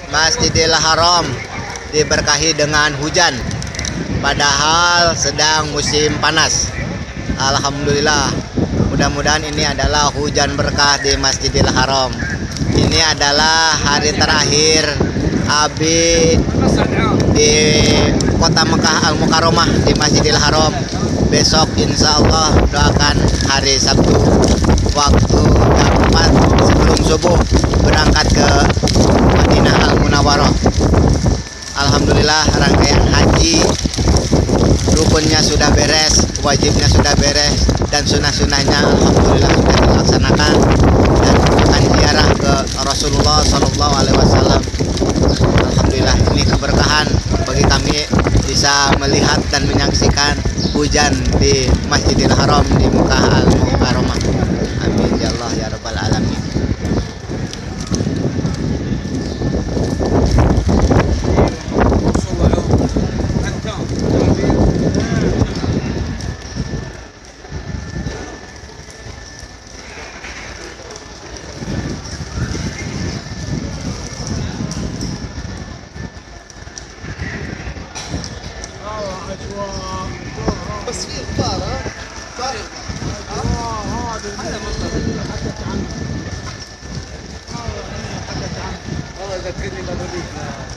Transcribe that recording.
Masjidil Haram diberkahi dengan hujan, padahal sedang musim panas. Alhamdulillah, mudah-mudahan ini adalah hujan berkah di Masjidil Haram. Ini adalah hari terakhir Abi di kota Mekah Al-Mukarramah di Masjidil Haram. Besok insya Allah doakan hari Sabtu waktu jam 4 sebelum subuh berangkat ke Madinah Al-Munawwarah. Alhamdulillah, rangkaian haji rukunnya sudah beres, wajibnya sudah beres, dan sunnah-sunnahnya alhamdulillah sudah dilaksanakan, dan akan ziarah ke Rasulullah SAW. Alhamdulillah, ini keberkahan bagi kami bisa melihat dan menyaksikan hujan di Masjidil Haram di Mekah Al-Mukarramah. Amin ya Allah ya Rabbal Alamin. بس في اخبار صح؟ هذا مصدر حكت عنه. والله ذكرني بابليك.